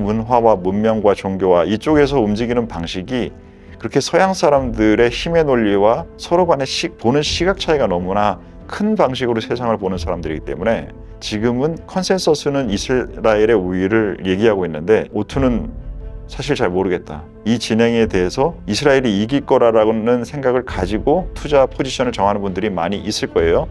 문화와 문명과 종교와 이쪽에서 움직이는 방식이 그렇게 서양 사람들의 힘의 논리와 서로 간의 보는 시각 차이가 너무나 큰 방식으로 세상을 보는 사람들이기 때문에 지금은 컨센서스는 이스라엘의 우위를 얘기하고 있는데 오투는 사실 잘 모르겠다. 이 진행에 대해서 이스라엘이 이길 거라는 생각을 가지고 투자 포지션을 정하는 분들이 많이 있을 거예요.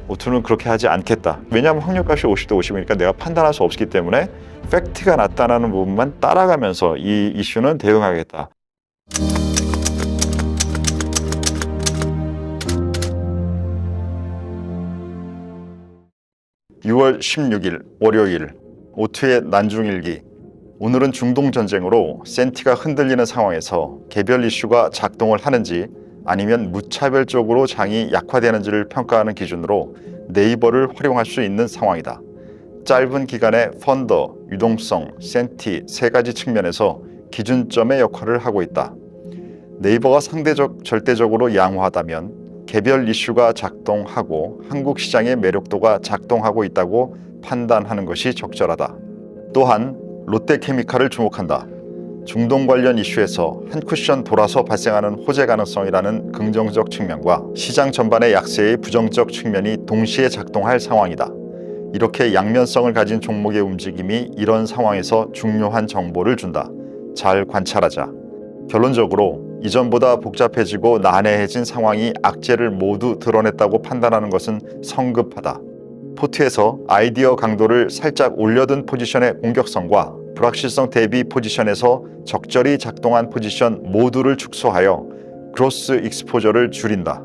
오투는 그렇게 하지 않겠다. 왜냐하면 확률값이 50대 50이니까 내가 판단할 수 없기 때문에 팩트가 나타나는 부분만 따라가면서 이 이슈는 대응하겠다. (6월 16일) 월요일 오투의 난중일기. 오늘은 중동 전쟁으로 센티가 흔들리는 상황에서 개별 이슈가 작동을 하는지 아니면 무차별적으로 장이 약화되는지를 평가하는 기준으로 네이버를 활용할 수 있는 상황이다. 짧은 기간의 펀더, 유동성, 센티 세 가지 측면에서 기준점의 역할을 하고 있다. 네이버가 절대적으로 양호하다면 개별 이슈가 작동하고 한국 시장의 매력도가 작동하고 있다고 판단하는 것이 적절하다. 또한 롯데케미칼을 주목한다. 중동 관련 이슈에서 한 쿠션 돌아서 발생하는 호재 가능성이라는 긍정적 측면과 시장 전반의 약세의 부정적 측면이 동시에 작동할 상황이다. 이렇게 양면성을 가진 종목의 움직임이 이런 상황에서 중요한 정보를 준다. 잘 관찰하자. 결론적으로 이전보다 복잡해지고 난해해진 상황이 악재를 모두 드러냈다고 판단하는 것은 성급하다. 포트에서 아이디어 강도를 살짝 올려둔 포지션의 공격성과 불확실성 대비 포지션에서 적절히 작동한 포지션 모두를 축소하여 그로스 익스포저를 줄인다.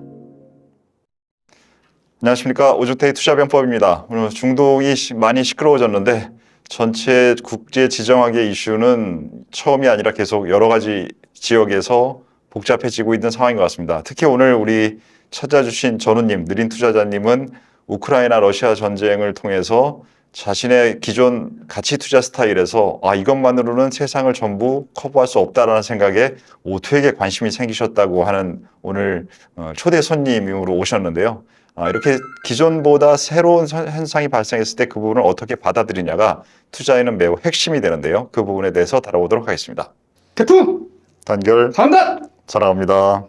안녕하십니까. 오주테이 투자병법입니다. 오늘 중동이 많이 시끄러워졌는데 전체 국제 지정학의 이슈는 처음이 아니라 계속 여러 가지 지역에서 복잡해지고 있는 상황인 것 같습니다. 특히 오늘 우리 찾아주신 전우님, 느린 투자자님은 우크라이나 러시아 전쟁을 통해서 자신의 기존 가치 투자 스타일에서 이것만으로는 세상을 전부 커버할 수 없다라는 생각에 오투에게 관심이 생기셨다고 하는 오늘 초대 손님으로 오셨는데요. 이렇게 기존보다 새로운 현상이 발생했을 때 그 부분을 어떻게 받아들이냐가 투자에는 매우 핵심이 되는데요. 그 부분에 대해서 다뤄보도록 하겠습니다. 태풍! 단결 상단! 사랑합니다.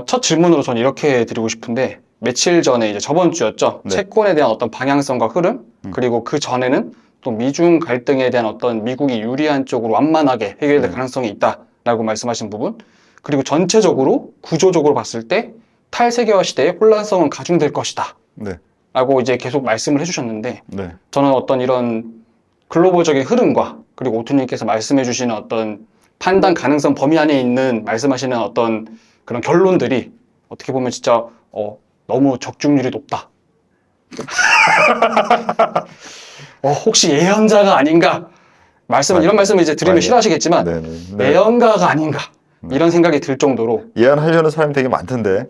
첫 질문으로 저는 이렇게 드리고 싶은데 며칠 전에 이제 저번 주였죠. 네. 채권에 대한 어떤 방향성과 흐름 그리고 그 전에는 또 미중 갈등에 대한 어떤 미국이 유리한 쪽으로 완만하게 해결될 가능성이 있다라고 말씀하신 부분 그리고 전체적으로 구조적으로 봤을 때 탈세계화 시대의 혼란성은 가중될 것이다 네. 라고 이제 계속 말씀을 해주셨는데 네. 저는 어떤 이런 글로벌적인 흐름과 그리고 오투님께서 말씀해 주시는 어떤 판단 가능성 범위 안에 있는 말씀하시는 어떤 그런 결론들이 어떻게 보면 진짜 너무 적중률이 높다. 혹시 예언자가 아닌가? 이런 말씀을 이제 드리면 싫어하시겠지만 예언가가 아닌가? 이런 생각이 들 정도로 예언하려는 사람이 되게 많던데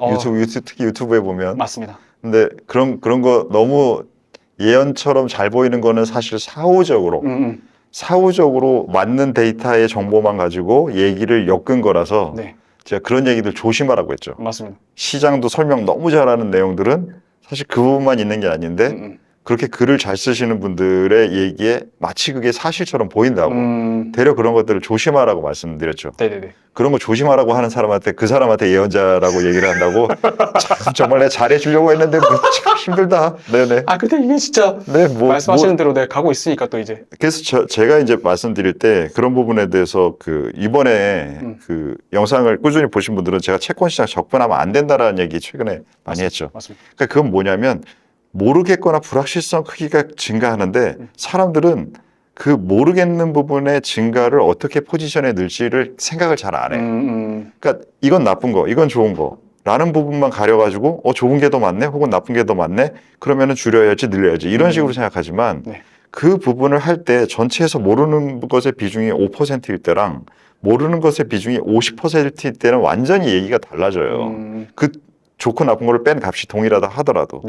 특히 유튜브에 보면 맞습니다. 근데 그런 거 너무 예언처럼 잘 보이는 거는 사실 사후적으로 맞는 데이터의 정보만 가지고 얘기를 엮은 거라서 네. 제가 그런 얘기들 조심하라고 했죠. 맞습니다. 시장도 설명 너무 잘하는 내용들은 사실 그 부분만 있는 게 아닌데 그렇게 글을 잘 쓰시는 분들의 얘기에 마치 그게 사실처럼 보인다고 되려 그런 것들을 조심하라고 말씀드렸죠. 네네네. 그런 거 조심하라고 하는 사람한테 그 사람한테 예언자라고 얘기를 한다고 정말 내가 잘해주려고 했는데 참 힘들다. 네네. 근데 이게 진짜 말씀하시는 대로 내가 가고 있으니까 또 이제 그래서 제가 이제 말씀드릴 때 그런 부분에 대해서 이번에 그 영상을 꾸준히 보신 분들은 제가 채권 시장 접근하면 안 된다라는 얘기 최근에 많이 했죠. 맞습니다. 그러니까 그건 뭐냐면 모르겠거나 불확실성 크기가 증가하는데 사람들은 그 모르겠는 부분의 증가를 어떻게 포지션에 넣을지를 생각을 잘 안 해요. 그러니까 이건 나쁜 거, 이건 좋은 거 라는 부분만 가려가지고 좋은 게 더 많네 혹은 나쁜 게 더 많네 그러면은 줄여야지 늘려야지 이런 식으로 생각하지만 그 부분을 할 때 전체에서 모르는 것의 비중이 5%일 때랑 모르는 것의 비중이 50%일 때는 완전히 얘기가 달라져요. 그 좋고 나쁜 거를 뺀 값이 동일하다 하더라도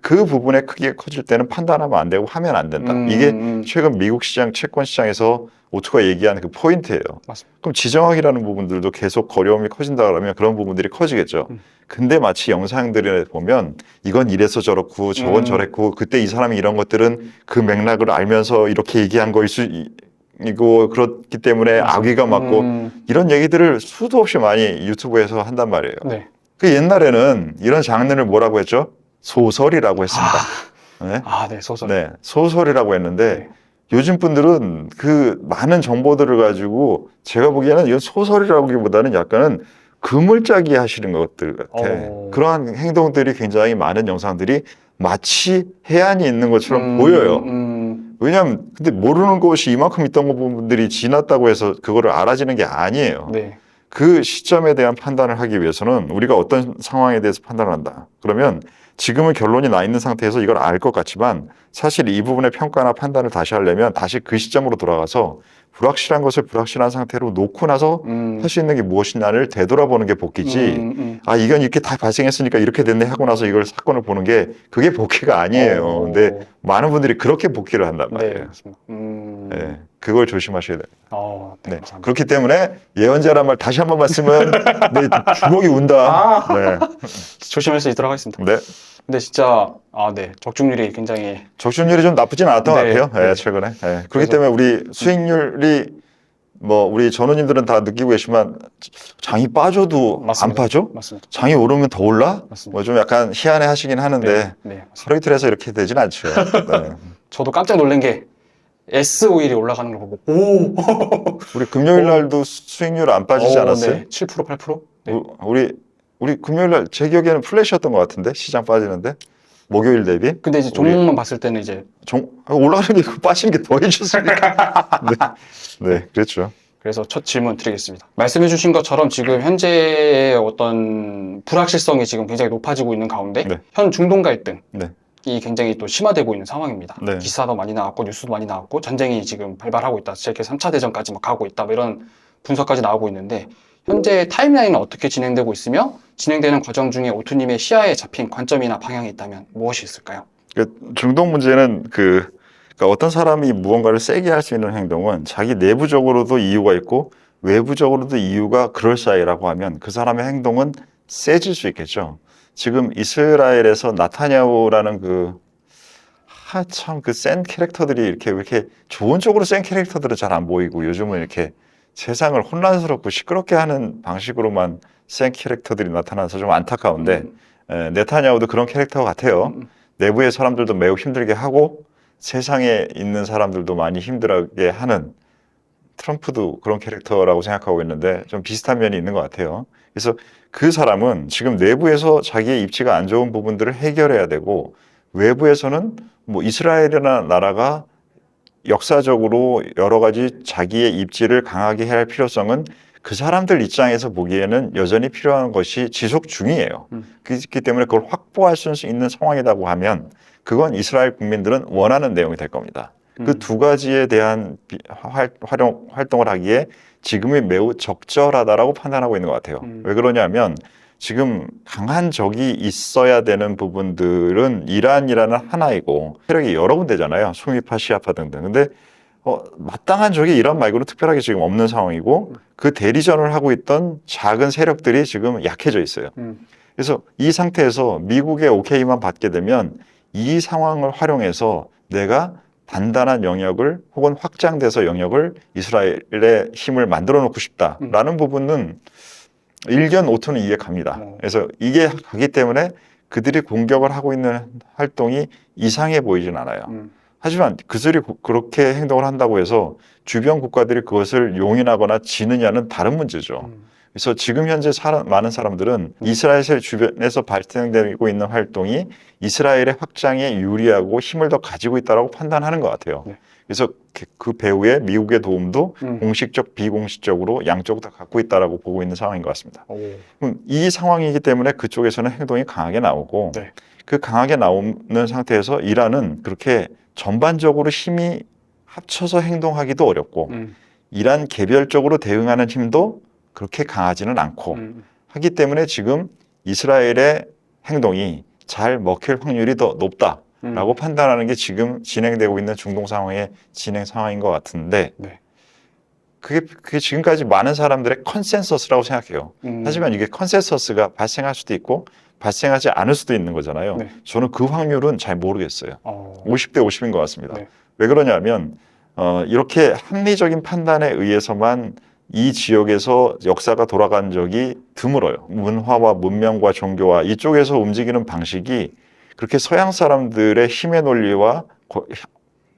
그 부분의 크기가 커질 때는 판단하면 안 되고 하면 안 된다. 이게 최근 미국 시장, 채권 시장에서 오투가 얘기한 그 포인트예요. 맞습니다. 그럼 지정학이라는 부분들도 계속 어려움이 커진다 그러면 그런 부분들이 커지겠죠. 근데 마치 영상들에 보면 이건 이래서 저렇고 저건 저랬고 그때 이 사람이 이런 것들은 그 맥락을 알면서 이렇게 얘기한 거일 수 전쟁이고 그렇기 때문에 악귀가 맞고 이런 얘기들을 수도 없이 많이 유튜브에서 한단 말이에요. 네. 그 옛날에는 이런 장르를 뭐라고 했죠? 소설이라고 했습니다. 네? 네, 소설. 네, 소설이라고 했는데 네. 요즘 분들은 그 많은 정보들을 가지고 제가 보기에는 이건 소설이라기보다는 약간은 그물짜기 하시는 것들 같아. 그러한 행동들이 굉장히 많은 영상들이 마치 해안이 있는 것처럼 보여요. 왜냐하면 근데 모르는 것이 이만큼 있던 부분들이 지났다고 해서 그거를 알아지는 게 아니에요. 네. 그 시점에 대한 판단을 하기 위해서는 우리가 어떤 상황에 대해서 판단을 한다. 그러면 지금은 결론이 나 있는 상태에서 이걸 알 것 같지만 사실 이 부분의 평가나 판단을 다시 하려면 다시 그 시점으로 돌아가서 불확실한 것을 불확실한 상태로 놓고 나서 할 수 있는 게 무엇이냐를 되돌아보는 게 복귀지. 이건 이렇게 다 발생했으니까 이렇게 됐네 하고 나서 이걸 사건을 보는 게 그게 복귀가 아니에요. 근데 많은 분들이 그렇게 복귀를 한단 말이에요. 네. 네, 그걸 조심하셔야 돼요. 네, 네. 그렇기 때문에 예언자란 말 다시 한번 말씀은 내 주먹이 운다. 네. 조심해서 있도록 하겠습니다. 네. 근데 진짜 네, 적중률이 굉장히 적중률이 좀 나쁘진 않았던 네, 것 같아요. 네. 최근에. 네. 그렇기 때문에 우리 수익률이 뭐 우리 전우님들은 다 느끼고 계시지만 장이 빠져도 맞습니다. 안 빠져? 맞습니다. 장이 오르면 더 올라? 맞습니다. 뭐 좀 약간 희한해 하시긴 하는데 네, 맞습니다. 하루 이틀 해서 이렇게 되진 않죠. 네. 저도 깜짝 놀란 게 S 오일이 올라가는 걸 보고 우리 금요일 날도 수익률 안 빠지지 않았어요? 네, 7% 8%? 네. 우리 금요일 날 제 기억에는 플래시였던 것 같은데 시장 빠지는데 목요일 대비 근데 이제 종목만 봤을 때는 이제 올라가는 게 빠지는 게 더 해줬으니까 네, 그렇죠. 그래서 첫 질문 드리겠습니다. 말씀해 주신 것처럼 지금 현재의 어떤 불확실성이 지금 굉장히 높아지고 있는 가운데 네. 현 중동 갈등이 네. 굉장히 또 심화되고 있는 상황입니다. 네. 기사도 많이 나왔고 뉴스도 많이 나왔고 전쟁이 지금 발발하고 있다. 세계 3차 대전까지 막 가고 있다. 뭐 이런 분석까지 나오고 있는데 현재 타임라인은 어떻게 진행되고 있으며 진행되는 과정 중에 오투님의 시야에 잡힌 관점이나 방향이 있다면 무엇이 있을까요? 중동 문제는 그러니까 어떤 사람이 무언가를 세게 할 수 있는 행동은 자기 내부적으로도 이유가 있고 외부적으로도 이유가 그럴싸해라고 하면 그 사람의 행동은 세질 수 있겠죠. 지금 이스라엘에서 나타냐후라는 참 그 센 캐릭터들이 이렇게 좋은 쪽으로 센 캐릭터들은 잘 안 보이고 요즘은 이렇게 세상을 혼란스럽고 시끄럽게 하는 방식으로만 센 캐릭터들이 나타나서 좀 안타까운데 네타냐후도 그런 캐릭터 같아요. 내부의 사람들도 매우 힘들게 하고 세상에 있는 사람들도 많이 힘들게 하는 트럼프도 그런 캐릭터라고 생각하고 있는데 좀 비슷한 면이 있는 것 같아요. 그래서 그 사람은 지금 내부에서 자기의 입지가 안 좋은 부분들을 해결해야 되고 외부에서는 뭐 이스라엘이라는 나라가 역사적으로 여러 가지 자기의 입지를 강하게 해야 할 필요성은 그 사람들 입장에서 보기에는 여전히 필요한 것이 지속 중이에요. 그렇기 때문에 그걸 확보할 수 있는 상황이라고 하면 그건 이스라엘 국민들은 원하는 내용이 될 겁니다. 그 두 가지에 대한 활동을 하기에 지금이 매우 적절하다라고 판단하고 있는 것 같아요. 왜 그러냐면 지금 강한 적이 있어야 되는 부분들은 이란이라는 하나이고 세력이 여러 군데잖아요. 수미파, 시아파 등등. 근데 마땅한 적이 이란 말고는 특별하게 지금 없는 상황이고 그 대리전을 하고 있던 작은 세력들이 지금 약해져 있어요. 그래서 이 상태에서 미국의 오케이만 받게 되면 이 상황을 활용해서 내가 단단한 영역을 혹은 확장돼서 영역을 이스라엘의 힘을 만들어 놓고 싶다라는 부분은 일견 오토는 이해 갑니다. 그래서 이게 가기 때문에 그들이 공격을 하고 있는 활동이 이상해 보이진 않아요. 하지만 그들이 그렇게 행동을 한다고 해서 주변 국가들이 그것을 용인하거나 지느냐는 다른 문제죠. 그래서 지금 현재 많은 사람들은 이스라엘 주변에서 발생되고 있는 활동이 이스라엘의 확장에 유리하고 힘을 더 가지고 있다고 판단하는 것 같아요. 그래서 그 배후에 미국의 도움도 공식적, 비공식적으로 양쪽 다 갖고 있다라고 보고 있는 상황인 것 같습니다. 그럼 이 상황이기 때문에 그쪽에서는 행동이 강하게 나오고 그 강하게 나오는 상태에서 이란은 그렇게 전반적으로 힘이 합쳐서 행동하기도 어렵고 이란 개별적으로 대응하는 힘도 그렇게 강하지는 않고 하기 때문에 지금 이스라엘의 행동이 잘 먹힐 확률이 더 높다라고 판단하는 게 지금 진행되고 있는 중동 상황의 진행 상황인 것 같은데 그게 지금까지 많은 사람들의 컨센서스라고 생각해요. 하지만 이게 컨센서스가 발생할 수도 있고 발생하지 않을 수도 있는 거잖아요. 저는 그 확률은 잘 모르겠어요. 50대 50인 것 같습니다. 왜 그러냐면 이렇게 합리적인 판단에 의해서만 이 지역에서 역사가 돌아간 적이 드물어요. 문화와 문명과 종교와 이쪽에서 움직이는 방식이 그렇게 서양 사람들의 힘의 논리와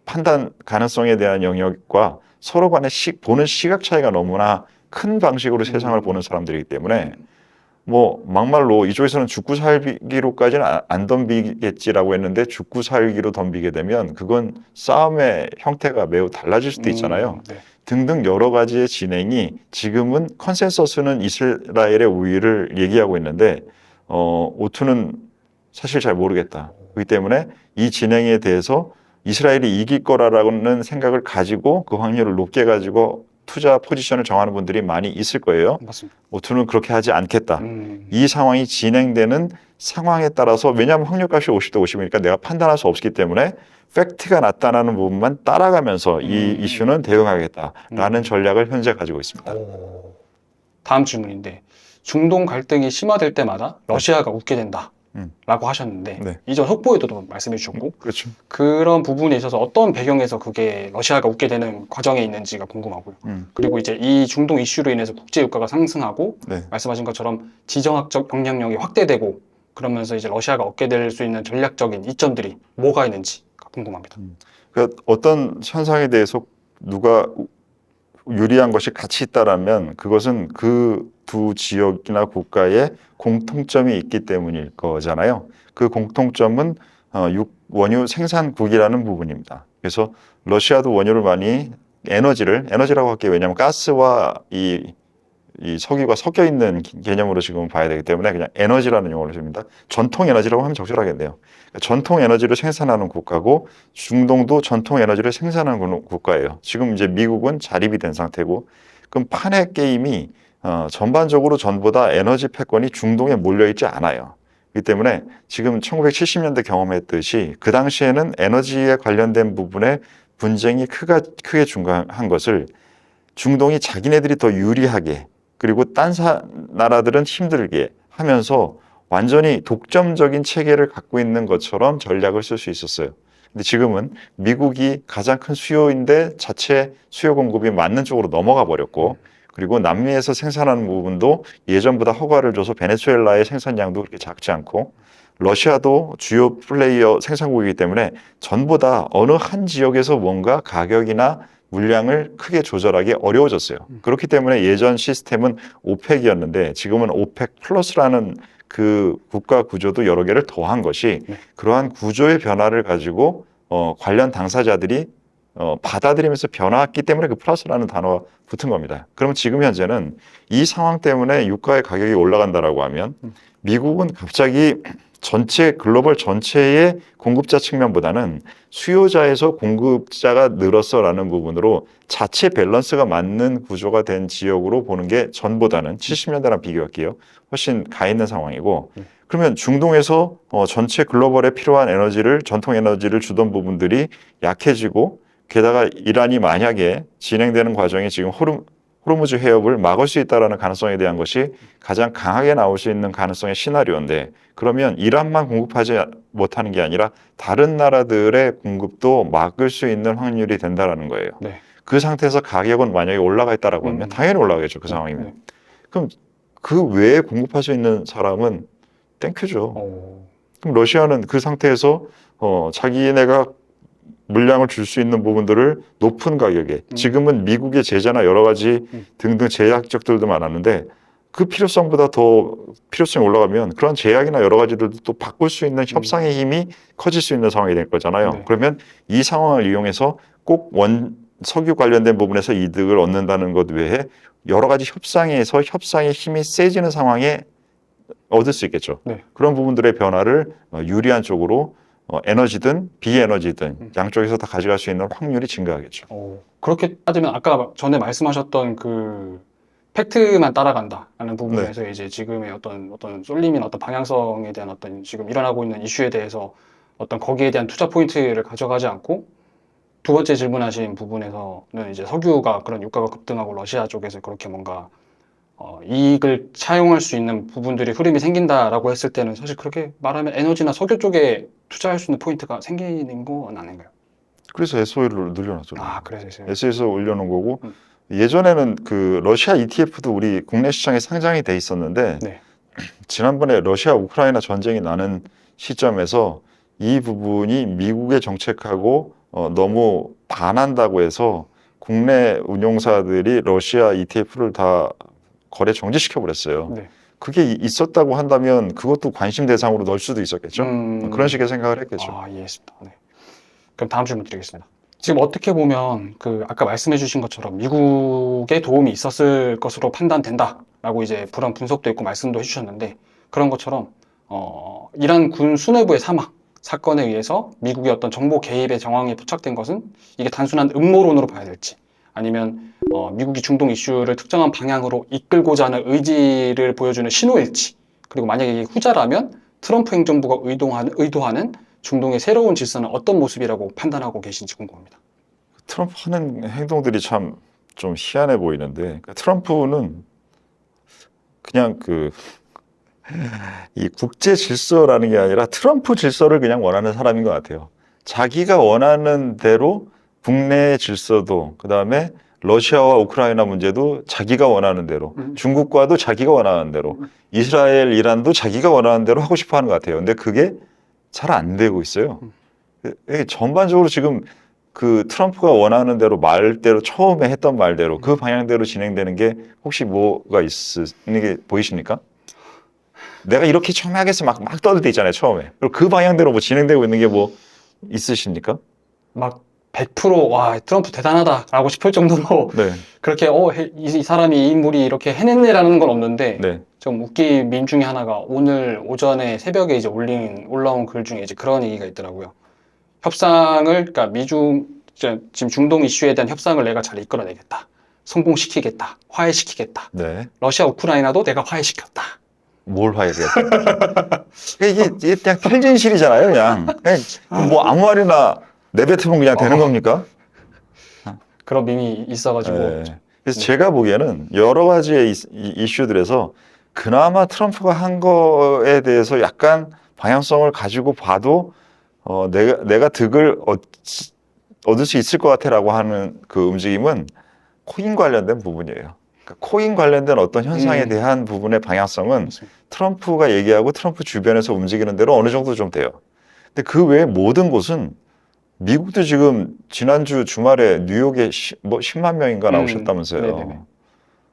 판단 가능성에 대한 영역과 서로 간의 보는 시각 차이가 너무나 큰 방식으로 세상을 보는 사람들이기 때문에 뭐 막말로 이쪽에서는 죽고 살기로까지는 안 덤비겠지라고 했는데 죽고 살기로 덤비게 되면 그건 싸움의 형태가 매우 달라질 수도 있잖아요. 네. 등등 여러 가지의 진행이 지금은 컨센서스는 이스라엘의 우위를 얘기하고 있는데 오투는 사실 잘 모르겠다. 그렇기 때문에 이 진행에 대해서 이스라엘이 이길 거라는 생각을 가지고 그 확률을 높게 가지고 투자 포지션을 정하는 분들이 많이 있을 거예요. 맞습니다. 오투는 그렇게 하지 않겠다. 이 상황이 진행되는 상황에 따라서 왜냐하면 확률값이 50대 50이니까 내가 판단할 수 없기 때문에 팩트가 나타나는 부분만 따라가면서 이 이슈는 대응하겠다라는 전략을 현재 가지고 있습니다. 다음 질문인데 중동 갈등이 심화될 때마다 러시아가 웃게 된다. 라고 하셨는데 네. 이전 속보에도 말씀해 주셨고 그렇죠. 그런 부분에 있어서 어떤 배경에서 그게 러시아가 웃게 되는 과정에 있는지가 궁금하고요. 그리고 이제 이 중동 이슈로 인해서 국제 유가가 상승하고 네. 말씀하신 것처럼 지정학적 영향력이 확대되고 그러면서 이제 러시아가 얻게 될 수 있는 전략적인 이점들이 뭐가 있는지가 궁금합니다. 그러니까 어떤 현상에 대해서 누가 유리한 것이 같이 있다라면 그것은 그 두 지역이나 국가의 공통점이 있기 때문일 거잖아요. 그 공통점은 원유 생산국이라는 부분입니다. 그래서 러시아도 원유를 많이 에너지라고 할게요. 왜냐하면 가스와 이 석유가 섞여 있는 개념으로 지금 봐야 되기 때문에 그냥 에너지라는 용어를 씁니다. 전통 에너지라고 하면 적절하겠네요. 전통 에너지를 생산하는 국가고 중동도 전통 에너지를 생산하는 국가예요. 지금 이제 미국은 자립이 된 상태고 그럼 판의 게임이 전반적으로 전보다 에너지 패권이 중동에 몰려있지 않아요. 그렇기 때문에 지금 1970년대 경험했듯이 그 당시에는 에너지에 관련된 부분에 분쟁이 크게 중간한 것을 중동이 자기네들이 더 유리하게 그리고 딴 나라들은 힘들게 하면서 완전히 독점적인 체계를 갖고 있는 것처럼 전략을 쓸 수 있었어요. 근데 지금은 미국이 가장 큰 수요인데 자체 수요 공급이 맞는 쪽으로 넘어가 버렸고 그리고 남미에서 생산하는 부분도 예전보다 허가를 줘서 베네수엘라의 생산량도 그렇게 작지 않고 러시아도 주요 플레이어 생산국이기 때문에 전보다 어느 한 지역에서 뭔가 가격이나 물량을 크게 조절하기 어려워졌어요. 그렇기 때문에 예전 시스템은 오펙이었는데 지금은 오펙 플러스라는 그 국가 구조도 여러 개를 더한 것이 그러한 구조의 변화를 가지고 관련 당사자들이 받아들이면서 변화했기 때문에 그 플러스라는 단어가 붙은 겁니다. 그러면 지금 현재는 이 상황 때문에 유가의 가격이 올라간다라고 하면 미국은 갑자기 글로벌 전체의 공급자 측면보다는 수요자에서 공급자가 늘었어라는 부분으로 자체 밸런스가 맞는 구조가 된 지역으로 보는 게 전보다는 70년대랑 비교할게요. 훨씬 가 있는 상황이고 그러면 중동에서 전체 글로벌에 필요한 전통 에너지를 주던 부분들이 약해지고 게다가 이란이 만약에 진행되는 과정이 지금 호르무즈 해협을 막을 수 있다는 가능성에 대한 것이 가장 강하게 나올 수 있는 가능성의 시나리오인데 그러면 이란만 공급하지 못하는 게 아니라 다른 나라들의 공급도 막을 수 있는 확률이 된다는 거예요. 네. 그 상태에서 가격은 만약에 올라가 있다라고 하면 당연히 올라가겠죠. 그 상황이면. 그럼 그 외에 공급할 수 있는 사람은 땡큐죠. 그럼 러시아는 그 상태에서 자기네가 물량을 줄 수 있는 부분들을 높은 가격에 지금은 미국의 제재나 여러 가지 등등 제약적들도 많았는데 그 필요성보다 더 필요성이 올라가면 그런 제약이나 여러 가지들도 또 바꿀 수 있는 협상의 힘이 커질 수 있는 상황이 될 거잖아요. 네. 그러면 이 상황을 이용해서 꼭 석유 관련된 부분에서 이득을 얻는다는 것 외에 여러 가지 협상에서 협상의 힘이 세지는 상황에 얻을 수 있겠죠. 네. 그런 부분들의 변화를 유리한 쪽으로 에너지든 비에너지든 양쪽에서 다 가져갈 수 있는 확률이 증가하겠죠. 그렇게 따지면 아까 전에 말씀하셨던 그 팩트만 따라간다라는 부분에서 이제 지금의 어떤 쏠림이나 어떤 방향성에 대한 어떤 지금 일어나고 있는 이슈에 대해서 어떤 거기에 대한 투자 포인트를 가져가지 않고 두 번째 질문하신 부분에서는 이제 석유가 그런 유가가 급등하고 러시아 쪽에서 그렇게 뭔가 이익을 차용할 수 있는 부분들이 흐름이 생긴다라고 했을 때는 사실 그렇게 말하면 에너지나 석유 쪽에 투자할 수 있는 포인트가 생기는 건 아닌가요? 그래서 SOE를 늘려놨죠. 아, 그래서 있어요. SO에서 올려놓은 거고 예전에는 그 러시아 ETF도 우리 국내 시장에 상장이 돼 있었는데 네. 지난번에 러시아 우크라이나 전쟁이 나는 시점에서 이 부분이 미국의 정책하고 너무 반한다고 해서 국내 운용사들이 러시아 ETF를 다 거래 정지시켜 버렸어요. 네. 그게 있었다고 한다면 그것도 관심 대상으로 넣을 수도 있었겠죠. 그런 식의 생각을 했겠죠. 아, 이해했습니다. 네. 그럼 다음 질문 드리겠습니다. 지금 어떻게 보면 그 아까 말씀해 주신 것처럼 미국에 도움이 있었을 것으로 판단된다라고 이제 그런 분석도 있고 말씀도 해주셨는데 그런 것처럼 이란 군 수뇌부의 사건에 의해서 미국의 어떤 정보 개입의 정황이 포착된 것은 이게 단순한 음모론으로 봐야 될지 아니면 미국이 중동 이슈를 특정한 방향으로 이끌고자 하는 의지를 보여주는 신호일지 그리고 만약에 이게 후자라면 트럼프 행정부가 의도하는 중동의 새로운 질서는 어떤 모습이라고 판단하고 계신지 궁금합니다. 트럼프 하는 행동들이 참 좀 희한해 보이는데 그러니까 트럼프는 그냥 이 국제 질서라는 게 아니라 트럼프 질서를 그냥 원하는 사람인 것 같아요. 자기가 원하는 대로 국내 질서도 그다음에 러시아와 우크라이나 문제도 자기가 원하는 대로 중국과도 자기가 원하는 대로 이스라엘, 이란도 자기가 원하는 대로 하고 싶어 하는 것 같아요. 근데 그게 잘 안 되고 있어요. 전반적으로 지금 그 트럼프가 원하는 대로 말대로 처음에 했던 말대로 그 방향대로 진행되는 게 혹시 뭐가 있는 게 보이십니까? 내가 이렇게 처음에 하겠어 막 떠들 때 있잖아요, 처음에. 그리고 그 방향대로 뭐 진행되고 있는 게 뭐 있으십니까? 막 100% 와, 트럼프 대단하다라고 싶을 정도로 네. 그렇게 이 사람이 이 인물이 이렇게 해냈네라는 건 없는데 네. 좀 웃긴 밈 중에 하나가 오늘 오전에 새벽에 이제 올라온 글 중에 이제 그런 얘기가 있더라고요. 그러니까 지금 중동 이슈에 대한 협상을 내가 잘 이끌어내겠다. 성공시키겠다. 화해시키겠다. 네. 러시아, 우크라이나도 내가 화해시켰다. 뭘 화해하겠다. 이게 그냥 탈진실이잖아요, 그냥 뭐 아무 말이나 내뱉으면 그냥 되는 겁니까? 그런 밈이 있어가지고. 네. 그래서 제가 보기에는 여러 가지의 이슈들에서 그나마 트럼프가 한 거에 대해서 약간 방향성을 가지고 봐도 내가 득을 얻을 수 있을 것 같아라고 하는 그 움직임은 코인 관련된 부분이에요. 그러니까 코인 관련된 어떤 현상에 대한 부분의 방향성은 맞습니다. 트럼프가 얘기하고 트럼프 주변에서 움직이는 대로 어느 정도 좀 돼요. 근데 그 외에 모든 곳은 미국도 지금 지난주 주말에 뉴욕에 10만 명인가 나오셨다면서요. 네네네.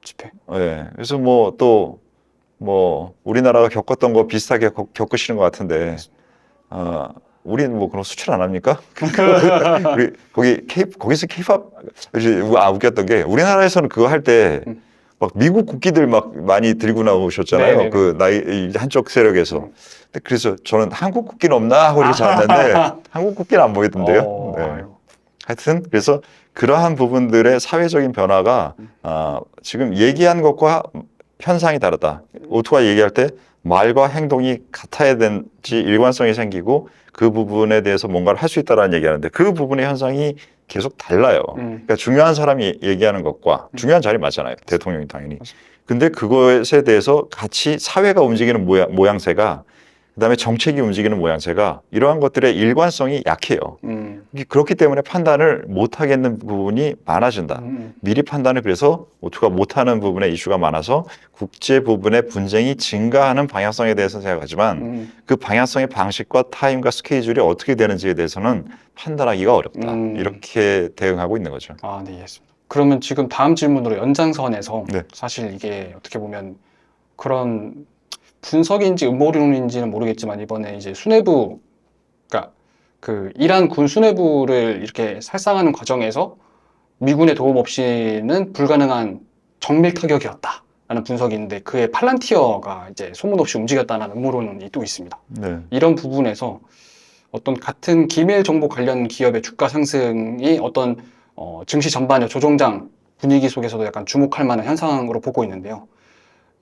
집회. 네. 그래서 우리나라가 겪었던 거 비슷하게 겪으시는 것 같은데, 우리는 뭐 그런 수출 안 합니까? 우리 거기서 케이팝 웃겼던 게 우리나라에서는 그거 할 때 막 미국 국기들 막 많이 들고 나오셨잖아요. 네네네. 그 한쪽 세력에서. 근데 그래서 저는 한국 국기는 없나 하고 이렇게 봤는데 한국 국기는 안 보이던데요. 네. 아유. 하여튼 그래서 그러한 부분들의 사회적인 변화가 지금 얘기한 것과 현상이 다르다. 오토가 얘기할 때 말과 행동이 같아야 되는지 일관성이 생기고 그 부분에 대해서 뭔가를 할 수 있다라는 얘기하는데 그 부분의 현상이 계속 달라요. 그러니까 중요한 사람이 얘기하는 것과 중요한 자리 맞잖아요. 대통령이 당연히. 근데 그것에 대해서 같이 사회가 움직이는 모양새가 그다음에 정책이 움직이는 모양새가 이러한 것들의 일관성이 약해요. 그렇기 때문에 판단을 못하겠는 부분이 많아진다. 미리 판단을 그래서 오투가 못하는 부분에 이슈가 많아서 국제 부분의 분쟁이 증가하는 방향성에 대해서 생각하지만 그 방향성의 방식과 타임과 스케줄이 어떻게 되는지에 대해서는 판단하기가 어렵다. 이렇게 대응하고 있는 거죠. 아, 네, 이해했습니다. 그러면 지금 다음 질문으로 연장선에서 네. 사실 이게 어떻게 보면 그런 분석인지 음모론인지는 모르겠지만 이번에 이제 그러니까 그 이란 군 수뇌부를 이렇게 살상하는 과정에서 미군의 도움 없이는 불가능한 정밀 타격이었다라는 분석이 있는데 그의 팔란티어가 이제 소문 없이 움직였다는 음모론이 또 있습니다. 네. 이런 부분에서 어떤 같은 기밀 정보 관련 기업의 주가 상승이 어떤 증시 전반의 조정장 분위기 속에서도 약간 주목할 만한 현상으로 보고 있는데요.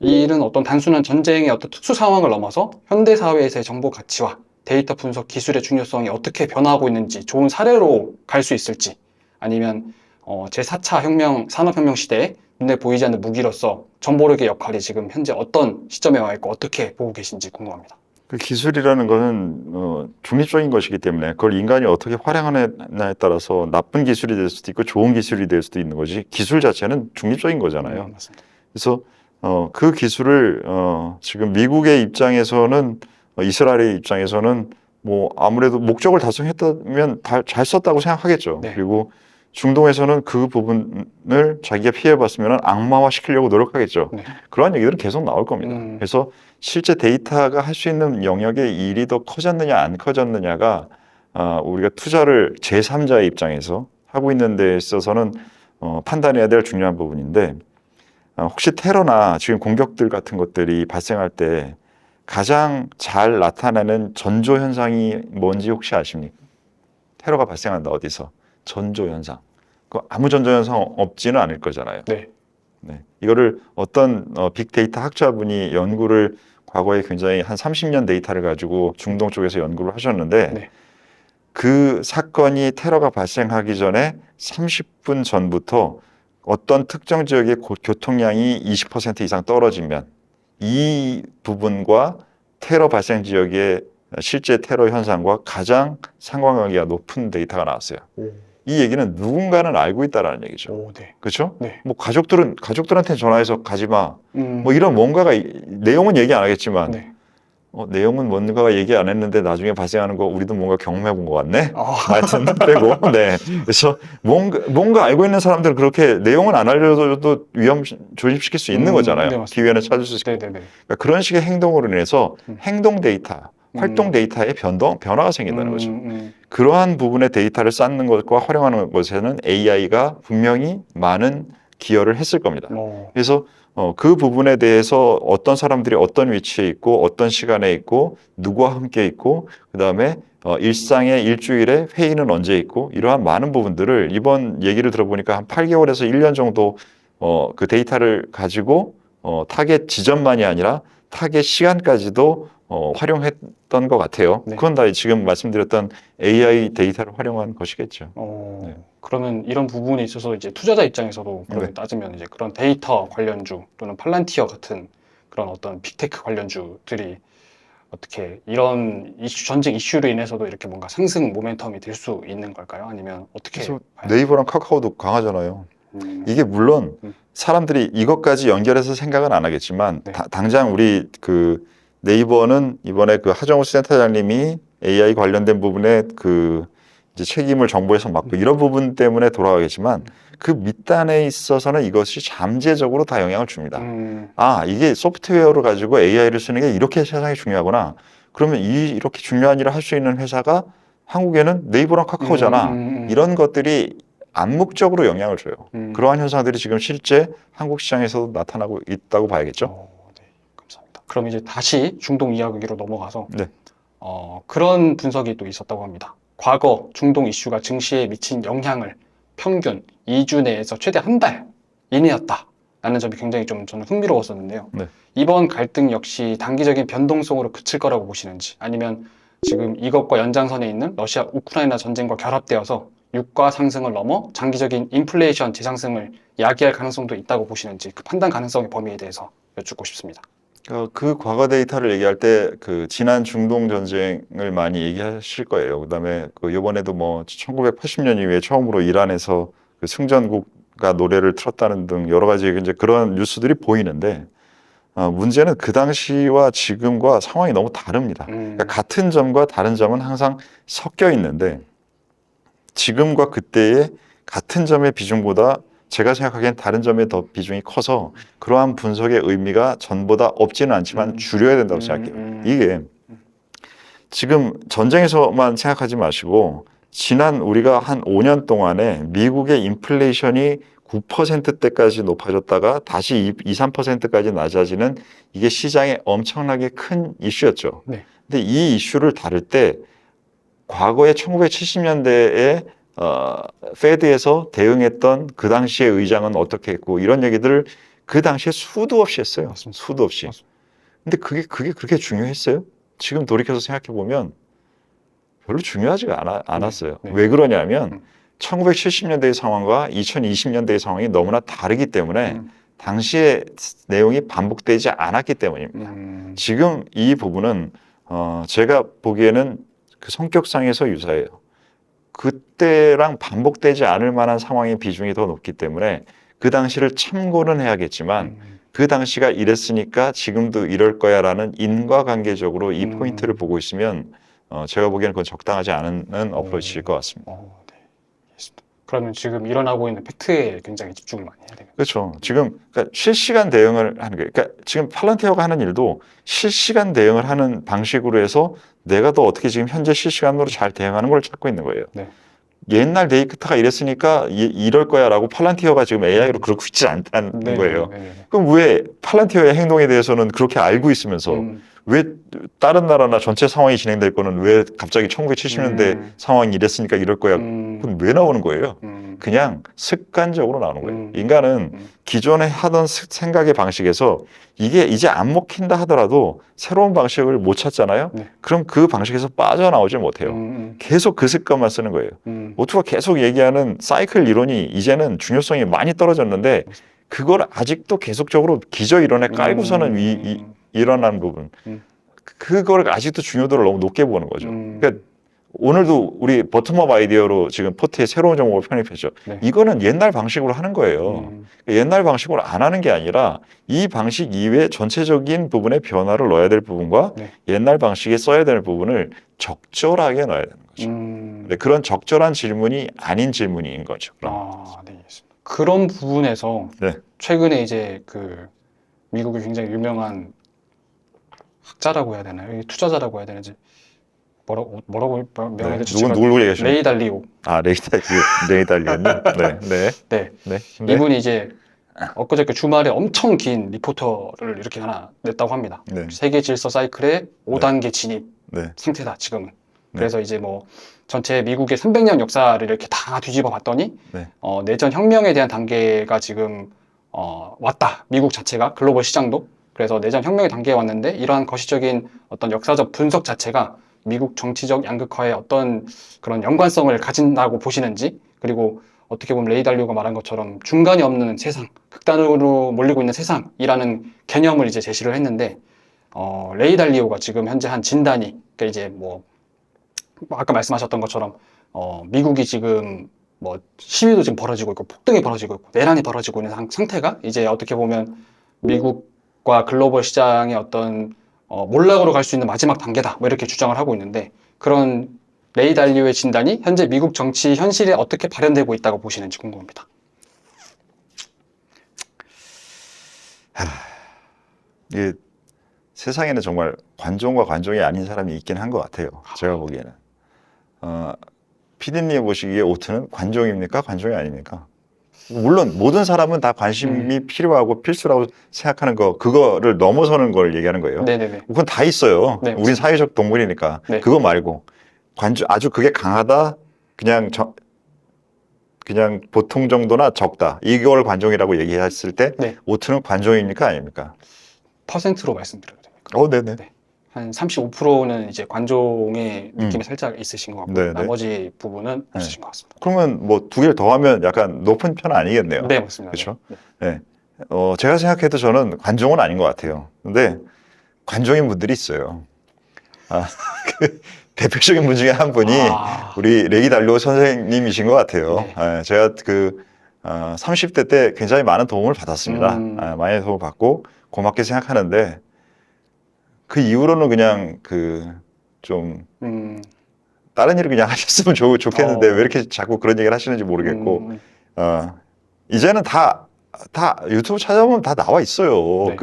이 일은 어떤 단순한 전쟁의 어떤 특수 상황을 넘어서 현대 사회에서의 정보 가치와 데이터 분석 기술의 중요성이 어떻게 변화하고 있는지 좋은 사례로 갈 수 있을지 아니면 제4차 산업혁명 시대에 눈에 보이지 않는 무기로서 정보력의 역할이 지금 현재 어떤 시점에 와 있고 어떻게 보고 계신지 궁금합니다. 그 기술이라는 것은 중립적인 것이기 때문에 그걸 인간이 어떻게 활용하느냐에 따라서 나쁜 기술이 될 수도 있고 좋은 기술이 될 수도 있는 거지 기술 자체는 중립적인 거잖아요. 맞습니다. 그래서 그 기술을 지금 미국의 입장에서는 이스라엘의 입장에서는 뭐 아무래도 목적을 달성했다면 잘 썼다고 생각하겠죠. 네. 그리고 중동에서는 그 부분을 자기가 피해봤으면 악마화 시키려고 노력하겠죠. 네. 그러한 얘기들은 계속 나올 겁니다. 그래서 실제 데이터가 할 수 있는 영역의 일이 더 커졌느냐 안 커졌느냐가 우리가 투자를 제3자의 입장에서 하고 있는 데 있어서는 판단해야 될 중요한 부분인데 혹시 테러나 지금 공격들 같은 것들이 발생할 때 가장 잘 나타내는 전조 현상이 뭔지 혹시 아십니까? 테러가 발생한다 어디서? 전조 현상. 그 아무 전조 현상 없지는 않을 거잖아요. 네. 네. 이거를 어떤 빅데이터 학자분이 연구를 과거에 굉장히 한 30년 데이터를 가지고 중동 쪽에서 연구를 하셨는데 네. 그 사건이 테러가 발생하기 전에 30분 전부터 어떤 특정 지역의 교통량이 20% 이상 떨어지면 이 부분과 테러 발생 지역의 실제 테러 현상과 가장 상관관계가 높은 데이터가 나왔어요. 이 얘기는 누군가는 알고 있다라는 얘기죠. 네. 그렇죠? 네. 뭐 가족들한테 전화해서 가지 마. 뭐 이런 뭔가가 내용은 얘기 안 하겠지만 네. 내용은 뭔가가 얘기 안 했는데 나중에 발생하는 거 우리도 뭔가 경험해 본 것 같네. 하여튼 빼고. 네. 그래서 뭔가 알고 있는 사람들은 그렇게 내용은 안 알려줘도 위험 조심시킬 수 있는 거잖아요. 네, 기회는 찾을 수 있고. 네네네. 그러니까 그런 식의 행동으로 인해서 행동 데이터, 활동 데이터에 변화가 생긴다는 거죠. 그러한 부분의 데이터를 쌓는 것과 활용하는 것에는 AI가 분명히 많은 기여를 했을 겁니다. 그래서 그 부분에 대해서 어떤 사람들이 어떤 위치에 있고 어떤 시간에 있고 누구와 함께 있고 그다음에 일상의 일주일에 회의는 언제 있고 이러한 많은 부분들을 이번 얘기를 들어보니까 한 8개월에서 1년 정도 그 데이터를 가지고 타겟 지점만이 아니라 타겟 시간까지도 활용했던 것 같아요. 네. 그건 다 지금 말씀드렸던 AI 데이터를 활용한 것이겠죠. 네. 그러면 이런 부분에 있어서 이제 투자자 입장에서도 그런 따지면 이제 그런 데이터 관련주 또는 팔란티어 같은 그런 어떤 빅테크 관련주들이 어떻게 이런 전직 이슈로 인해서도 이렇게 뭔가 상승 모멘텀이 될 수 있는 걸까요? 아니면 어떻게? 그래서 네이버랑 카카오도 강하잖아요. 이게 물론 사람들이 이것까지 연결해서 생각은 안 하겠지만 네. 당장 우리 그 네이버는 이번에 그 하정우 센터장님이 AI 관련된 부분에 그 이제 책임을 정부에서 맡고 이런 부분 때문에 돌아가겠지만 그 밑단에 있어서는 이것이 잠재적으로 다 영향을 줍니다. 이게 소프트웨어를 가지고 AI를 쓰는 게 이렇게 세상에 중요하구나. 그러면 이렇게 중요한 일을 할 수 있는 회사가 한국에는 네이버랑 카카오잖아. 이런 것들이 암묵적으로 영향을 줘요. 그러한 현상들이 지금 실제 한국 시장에서도 나타나고 있다고 봐야겠죠. 네, 감사합니다. 그럼 이제 다시 중동 이야기로 넘어가서 네. 그런 분석이 또 있었다고 합니다. 과거 중동 이슈가 증시에 미친 영향을 평균 2주 내에서 최대 한 달 이내였다. 라는 점이 굉장히 좀 저는 흥미로웠었는데요. 네. 이번 갈등 역시 단기적인 변동성으로 그칠 거라고 보시는지 아니면 지금 이것과 연장선에 있는 러시아 우크라이나 전쟁과 결합되어서 유가 상승을 넘어 장기적인 인플레이션 재상승을 야기할 가능성도 있다고 보시는지 그 판단 가능성의 범위에 대해서 여쭙고 싶습니다. 그 과거 데이터를 얘기할 때 그 지난 중동 전쟁을 많이 얘기하실 거예요. 그다음에 그 이번에도 뭐 1980년 이후에 처음으로 이란에서 그 승전국가 노래를 틀었다는 등 여러 가지 이제 그런 뉴스들이 보이는데 문제는 그 당시와 지금과 상황이 너무 다릅니다. 그러니까 같은 점과 다른 점은 항상 섞여 있는데 지금과 그때의 같은 점의 비중보다 제가 생각하기엔 다른 점에 더 비중이 커서 그러한 분석의 의미가 전보다 없지는 않지만 줄여야 된다고 생각해요. 이게 지금 전쟁에서만 생각하지 마시고 지난 우리가 한 5년 동안에 미국의 인플레이션이 9%대까지 높아졌다가 다시 2~3%까지 낮아지는 이게 시장에 엄청나게 큰 이슈였죠. 네. 근데 이 이슈를 다룰 때 과거에 1970년대에 페드에서 대응했던 그 당시의 의장은 어떻게 했고 이런 얘기들을 그 당시에 수도 없이 했어요. 맞습니다. 수도 없이. 맞습니다. 근데 그게 그렇게 중요했어요? 지금 돌이켜서 생각해 보면 별로 중요하지가 않았어요. 네. 왜 그러냐면 1970년대의 상황과 2020년대의 상황이 너무나 다르기 때문에 당시의 내용이 반복되지 않았기 때문입니다. 지금 이 부분은 제가 보기에는 그 성격상에서 유사해요. 그때랑 반복되지 않을 만한 상황의 비중이 더 높기 때문에 그 당시를 참고는 해야겠지만 그 당시가 이랬으니까 지금도 이럴 거야라는 인과관계적으로 이 포인트를 보고 있으면 제가 보기에는 그건 적당하지 않은 어프로치일 것 같습니다. 네. 알겠습니다. 그러면 지금 일어나고 있는 팩트에 굉장히 집중을 많이 해야 되겠네요. 그렇죠. 지금 그러니까 실시간 대응을 하는 거예요. 그러니까 지금 팔런티어가 하는 일도 실시간 대응을 하는 방식으로 해서 내가 더 어떻게 지금 현재 실시간으로 잘 대응하는 걸 찾고 있는 거예요. 네. 옛날 데이터가 이랬으니까 이럴 거야라고 팔런티어가 지금 AI로 그러고 있지 않다는 네, 거예요. 네, 네, 네. 그럼 왜 팔런티어의 행동에 대해서는 그렇게 알고 있으면서 왜 다른 나라나 전체 상황이 진행될 거는 왜 갑자기 1970년대 상황이 이랬으니까 이럴 거야? 그건 왜 나오는 거예요? 그냥 습관적으로 나오는 거예요. 인간은 기존에 하던 생각의 방식에서 이게 이제 안 먹힌다 하더라도 새로운 방식을 못 찾잖아요. 네. 그럼 그 방식에서 빠져나오지 못해요. 계속 그 습관만 쓰는 거예요. 오투가 계속 얘기하는 사이클 이론이 이제는 중요성이 많이 떨어졌는데 그걸 아직도 계속적으로 기저이론에 깔고서는 일어나는 부분 그걸 아직도 중요도를 너무 높게 보는 거죠. 그러니까 오늘도 우리 버텀업 아이디어로 지금 포트에 새로운 종목을 편입했죠. 네. 이거는 옛날 방식으로 하는 거예요. 옛날 방식으로 안 하는 게 아니라 이 방식 이외에 전체적인 부분에 변화를 넣어야 될 부분과 네. 옛날 방식에 써야 될 부분을 적절하게 넣어야 되는 거죠. 근데 그런 적절한 질문이 아닌 질문인 거죠. 그럼. 네, 알겠습니다. 그런 부분에서 네. 최근에 이제 그 미국의 굉장히 유명한 학자라고 해야 되나요? 투자자라고 해야 되는지 뭐라고 명해야 될지 누구 얘기하시나요? 레이 달리오. 레이 달리오님. 네. 네. 네. 이분이 이제 엊그저께 주말에 엄청 긴 리포터를 이렇게 하나 냈다고 합니다. 네. 세계 질서 사이클의 5단계 진입 네. 상태다 지금은. 그래서 이제 뭐 전체 미국의 300년 역사를 이렇게 다 뒤집어 봤더니 네. 내전 혁명에 대한 단계가 지금 왔다. 미국 자체가 글로벌 시장도. 그래서 내전 혁명의 단계에 왔는데 이러한 거시적인 어떤 역사적 분석 자체가 미국 정치적 양극화에 어떤 그런 연관성을 가진다고 보시는지, 그리고 어떻게 보면 레이 달리오가 말한 것처럼 중간이 없는 세상, 극단으로 몰리고 있는 세상이라는 개념을 이제 제시를 했는데, 레이 달리오가 지금 현재 한 진단이, 그러니까 이제 뭐 아까 말씀하셨던 것처럼 미국이 지금 뭐 시위도 지금 벌어지고 있고 폭동이 벌어지고 있고 내란이 벌어지고 있는 상태가 이제 어떻게 보면 미국과 글로벌 시장의 어떤 몰락으로 갈 수 있는 마지막 단계다, 뭐 이렇게 주장을 하고 있는데, 그런 레이 달리오의 진단이 현재 미국 정치 현실에 어떻게 발현되고 있다고 보시는지 궁금합니다. 이게 세상에는 정말 관종과 관종이 아닌 사람이 있긴 한 것 같아요. 제가 보기에는. 피디님 보시기에 오트는 관종입니까? 관종이 아닙니까? 물론 모든 사람은 다 관심이 필요하고 필수라고 생각하는 그거를 넘어서는 걸 얘기하는 거예요. 네네네. 그건 다 있어요. 네, 우린 사회적 동물이니까. 네. 그거 말고 아주 그게 강하다, 그냥 보통 정도나 적다, 이걸 관종이라고 얘기했을 때 네. 오트는 관종입니까? 아닙니까? 퍼센트로 말씀드려도 됩니까? 네네. 네. 한 35%는 이제 관종의 느낌이 살짝 있으신 것 같고, 네네. 나머지 부분은 없으신 것 같습니다. 그러면 뭐 두 개를 더하면 약간 높은 편은 아니겠네요. 네, 맞습니다. 그렇죠? 네. 제가 생각해도 저는 관종은 아닌 것 같아요. 근데 관종인 분들이 있어요. 그 대표적인 분 중에 한 분이 우리 레이 달리오 선생님이신 것 같아요. 네. 제가 30대 때 굉장히 많은 도움을 받았습니다. 많이 도움을 받고 고맙게 생각하는데 그 이후로는 그냥 좀 다른 일을 그냥 하셨으면 좋겠는데 왜 이렇게 자꾸 그런 얘기를 하시는지 모르겠고 이제는 다 유튜브 찾아보면 다 나와 있어요. 네.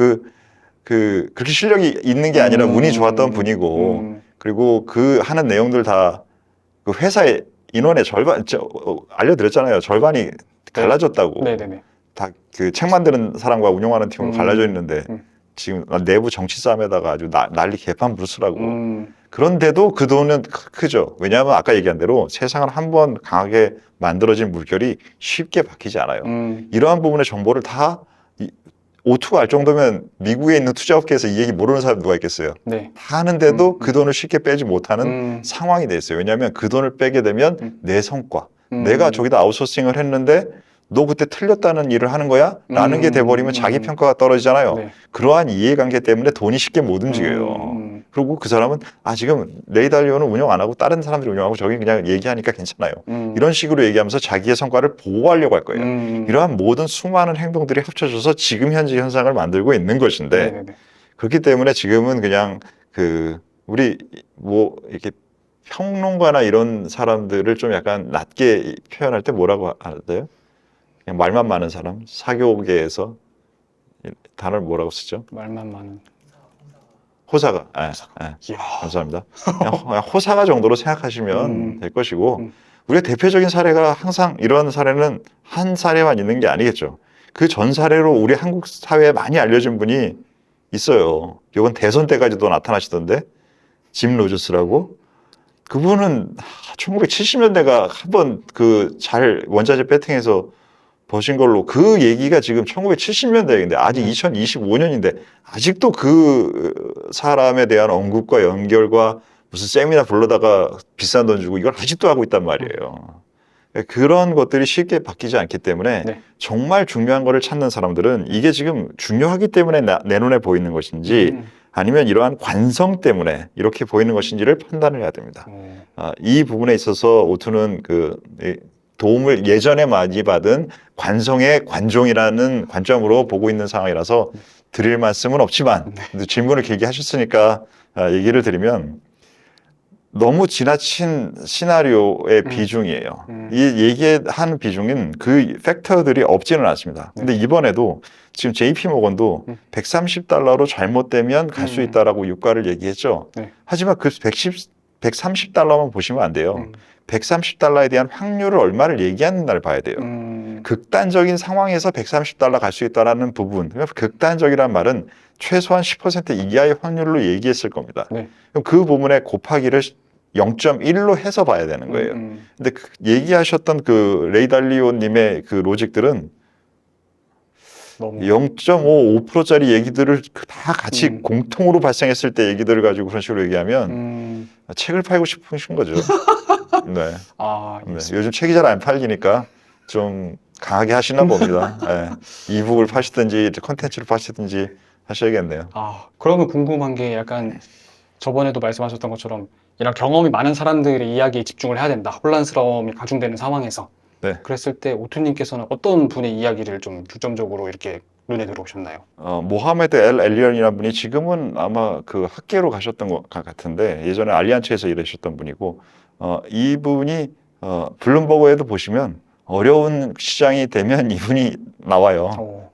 그렇게 실력이 있는 게 아니라 운이 좋았던 분이고 그리고 그 하는 내용들 다 그 회사의 인원의 절반 알려드렸잖아요. 절반이 갈라졌다고. 네네네. 다 그 책 만드는 사람과 운영하는 팀으로 갈라져 있는데 지금 내부 정치 싸움에다가 아주 난리 개판 부르스라고. 그런데도 그 돈은 크죠. 왜냐하면 아까 얘기한 대로 세상을 한번 강하게 만들어진 물결이 쉽게 바뀌지 않아요. 이러한 부분의 정보를 다 오투가 알 정도면 미국에 있는 투자업계에서 이 얘기 모르는 사람 누가 있겠어요. 네. 다 하는데도 그 돈을 쉽게 빼지 못하는 상황이 돼 있어요. 왜냐하면 그 돈을 빼게 되면 내 성과, 내가 저기다 아웃소싱을 했는데 너 그때 틀렸다는 일을 하는 거야? 라는 게 돼버리면 자기 평가가 떨어지잖아요. 네. 그러한 이해관계 때문에 돈이 쉽게 못 움직여요. 그리고 그 사람은 지금 레이달리오는 운영 안 하고 다른 사람들이 운영하고 저기 그냥 얘기하니까 괜찮아요. 이런 식으로 얘기하면서 자기의 성과를 보호하려고 할 거예요. 이러한 모든 수많은 행동들이 합쳐져서 지금 현재 현상을 만들고 있는 것인데 네네네. 그렇기 때문에 지금은 그냥 우리 뭐 이렇게 평론가나 이런 사람들을 좀 약간 낮게 표현할 때 뭐라고 하나요? 그냥 말만 많은 사람, 사교계에서 단어를 뭐라고 쓰죠? 말만 많은. 호사가. 이야. 감사합니다. 그냥 호사가 정도로 생각하시면 될 것이고 우리가 대표적인 사례가 항상 이런 사례는 한 사례만 있는 게 아니겠죠. 그 전 사례로 우리 한국 사회에 많이 알려진 분이 있어요. 이건 대선 때까지도 나타나시던데 짐 로저스라고. 그분은 1970년대가 한번 잘 원자재 배팅해서 버신 걸로 그 얘기가 지금 1970년대인데 아직 2025년인데 아직도 그 사람에 대한 언급과 연결과 무슨 세미나 불러다가 비싼 돈 주고 이걸 아직도 하고 있단 말이에요. 그런 것들이 쉽게 바뀌지 않기 때문에 네. 정말 중요한 거를 찾는 사람들은 이게 지금 중요하기 때문에 내 눈에 보이는 것인지 아니면 이러한 관성 때문에 이렇게 보이는 것인지를 판단을 해야 됩니다. 이 부분에 있어서 오투는 도움을 예전에 많이 받은 관성의 관종이라는 관점으로 보고 있는 상황이라서 드릴 말씀은 없지만 질문을 길게 하셨으니까 얘기를 드리면 너무 지나친 시나리오의 비중이에요. 이 얘기한 비중은 그 팩터들이 없지는 않습니다. 근데 이번에도 지금 JP 모건도 130달러로 잘못되면 갈 수 있다라고 유가를 얘기했죠. 네. 하지만 그 130달러만 보시면 안 돼요. 130달러에 대한 확률을 얼마를 얘기하는가를 봐야 돼요. 극단적인 상황에서 130달러 갈 수 있다라는 부분. 극단적이란 말은 최소한 10% 이하의 확률로 얘기했을 겁니다. 네. 그럼 그 부분에 곱하기를 0.1로 해서 봐야 되는 거예요. 근데 얘기하셨던 레이달리오님의 로직들은 너무 0.5, 5%짜리 얘기들을 다 같이 공통으로 발생했을 때 얘기들을 가지고 그런 식으로 얘기하면 책을 팔고 싶으신 거죠. 네. 요즘 책이 잘 안 팔리니까 좀 강하게 하시나 봅니다. 이북을 파시든지 콘텐츠를 파시든지 하셔야겠네요. 그러면 궁금한 게 약간 저번에도 말씀하셨던 것처럼 이런 경험이 많은 사람들의 이야기에 집중을 해야 된다. 혼란스러움이 가중되는 상황에서. 네. 그랬을 때 오투님께서는 어떤 분의 이야기를 좀 중점적으로 이렇게 눈에 들어오셨나요? 모하메드 엘 엘리언이라는 분이 지금은 아마 학계로 가셨던 것 같은데 예전에 알리안츠에서 일하셨던 분이고 이분이 블룸버그에도 보시면 어려운 시장이 되면 이분이 나와요.